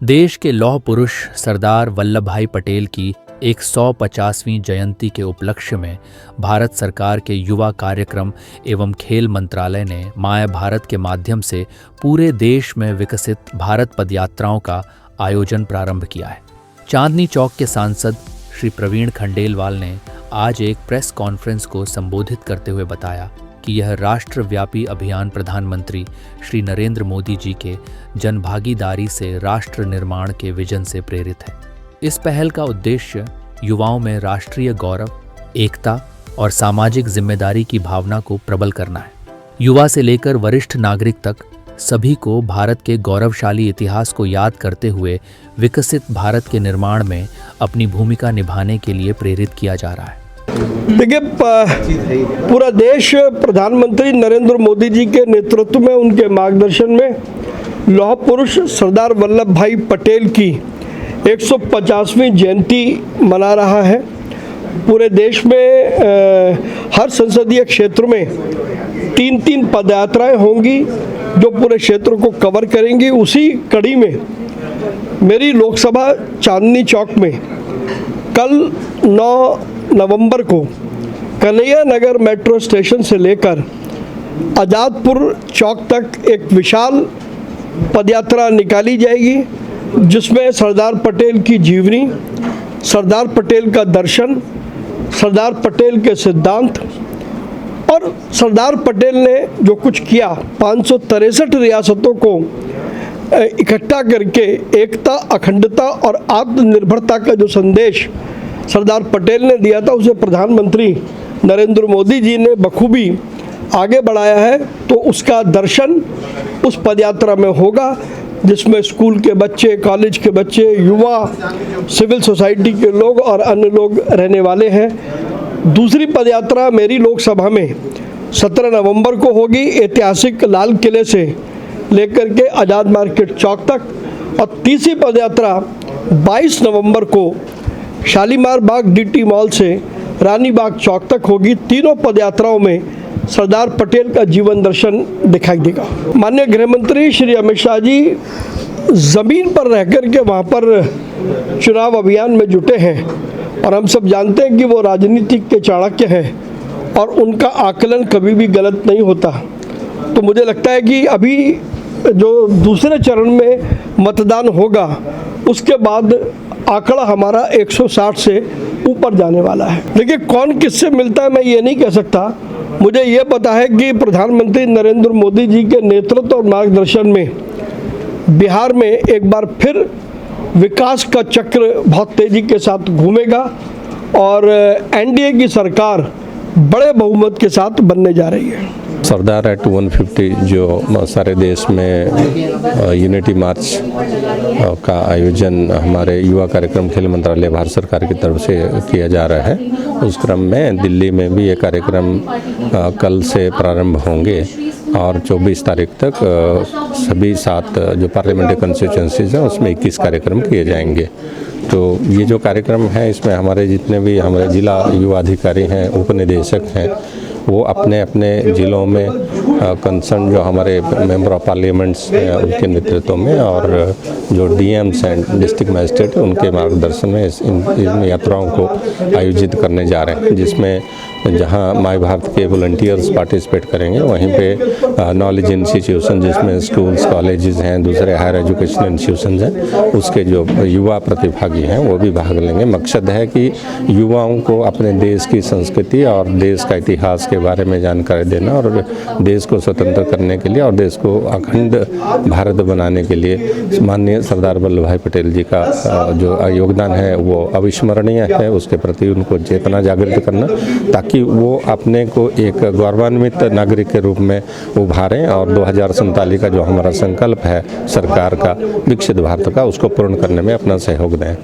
देश के लौह पुरुष सरदार वल्लभ भाई पटेल की 150वीं जयंती के उपलक्ष्य में भारत सरकार के युवा कार्यक्रम एवं खेल मंत्रालय ने माय भारत के माध्यम से पूरे देश में विकसित भारत पदयात्राओं का आयोजन प्रारंभ किया है। चांदनी चौक के सांसद श्री प्रवीण खंडेलवाल ने आज एक प्रेस कॉन्फ्रेंस को संबोधित करते हुए बताया कि यह राष्ट्रव्यापी अभियान प्रधानमंत्री श्री नरेंद्र मोदी जी के जनभागीदारी से राष्ट्र निर्माण के विजन से प्रेरित है। इस पहल का उद्देश्य युवाओं में राष्ट्रीय गौरव, एकता और सामाजिक जिम्मेदारी की भावना को प्रबल करना है। युवा से लेकर वरिष्ठ नागरिक तक सभी को भारत के गौरवशाली इतिहास को याद करते हुए विकसित भारत के निर्माण में अपनी भूमिका निभाने के लिए प्रेरित किया जा रहा है। देखिए, पूरा देश प्रधानमंत्री नरेंद्र मोदी जी के नेतृत्व में, उनके मार्गदर्शन में लौह पुरुष सरदार वल्लभ भाई पटेल की 150वीं जयंती मना रहा है। पूरे देश में हर संसदीय क्षेत्र में 3 पदयात्राएं होंगी जो पूरे क्षेत्र को कवर करेंगी। उसी कड़ी में मेरी लोकसभा चांदनी चौक में कल 9 नवंबर को कन्हैया नगर मेट्रो स्टेशन से लेकर आज़ादपुर चौक तक एक विशाल पदयात्रा निकाली जाएगी, जिसमें सरदार पटेल की जीवनी, सरदार पटेल का दर्शन, सरदार पटेल के सिद्धांत और सरदार पटेल ने जो कुछ किया, 563 रियासतों को इकट्ठा करके एकता, अखंडता और आत्मनिर्भरता का जो संदेश सरदार पटेल ने दिया था, उसे प्रधानमंत्री नरेंद्र मोदी जी ने बखूबी आगे बढ़ाया है। तो उसका दर्शन उस पदयात्रा में होगा, जिसमें स्कूल के बच्चे, कॉलेज के बच्चे, युवा, सिविल सोसाइटी के लोग और अन्य लोग रहने वाले हैं। दूसरी पदयात्रा मेरी लोकसभा में 17 नवंबर को होगी, ऐतिहासिक लाल किले से लेकर के आज़ाद मार्केट चौक तक। और तीसरी पदयात्रा 22 नवंबर को शालीमार बाग डीटी मॉल से रानी बाग चौक तक होगी। तीनों पदयात्राओं में सरदार पटेल का जीवन दर्शन दिखाई देगा। माननीय गृह मंत्री श्री अमित शाह जी ज़मीन पर रह कर के वहाँ पर चुनाव अभियान में जुटे हैं और हम सब जानते हैं कि वो राजनीतिक के चाणक्य हैं और उनका आकलन कभी भी गलत नहीं होता। तो मुझे लगता है कि अभी जो दूसरे चरण में मतदान होगा, उसके बाद आंकड़ा हमारा 160 से ऊपर जाने वाला है। देखिए, कौन किससे मिलता है मैं ये नहीं कह सकता। मुझे ये पता है कि प्रधानमंत्री नरेंद्र मोदी जी के नेतृत्व और मार्गदर्शन में बिहार में एक बार फिर विकास का चक्र बहुत तेज़ी के साथ घूमेगा और एनडीए की सरकार बड़े बहुमत के साथ बनने जा रही है। सरदार एट 150 जो सारे देश में यूनिटी मार्च का आयोजन हमारे युवा कार्यक्रम खेल मंत्रालय भारत सरकार की तरफ से किया जा रहा है, उस क्रम में दिल्ली में भी ये कार्यक्रम कल से प्रारंभ होंगे और 24 तारीख तक सभी 7 जो पार्लियामेंट्री कंस्टिट्यूएंसीज हैं उसमें 21 कार्यक्रम किए जाएंगे। तो ये जो कार्यक्रम है, इसमें हमारे जितने भी हमारे जिला युवा अधिकारी हैं, उपनिदेशक हैं, वो अपने अपने ज़िलों में कंसर्न जो हमारे मेंबर ऑफ पार्लियामेंट्स हैं उनके नेतृत्व में और जो डीएम्स एंड डिस्ट्रिक्ट मजिस्ट्रेट उनके मार्गदर्शन में इन यात्राओं को आयोजित करने जा रहे हैं, जिसमें जहां माय भारत के वॉलंटियर्स पार्टिसिपेट करेंगे, वहीं पे नॉलेज इंस्टीट्यूशन जिसमें स्कूल्स, कॉलेजेस हैं, दूसरे हायर एजुकेशन इंस्टीट्यूशंस हैं, उसके जो युवा प्रतिभागी हैं वो भी भाग लेंगे। मकसद है कि युवाओं को अपने देश की संस्कृति और देश का इतिहास के बारे में जानकारी देना और देश को स्वतंत्र करने के लिए और देश को अखंड भारत बनाने के लिए माननीय सरदार वल्लभ भाई पटेल जी का जो योगदान है वो अविस्मरणीय है। उसके प्रति उनको चेतना जागृत करना, ताकि वो अपने को एक गौरवान्वित नागरिक के रूप में उभारें और 2047 का जो हमारा संकल्प है सरकार का विकसित भारत का, उसको पूर्ण करने में अपना सहयोग दें।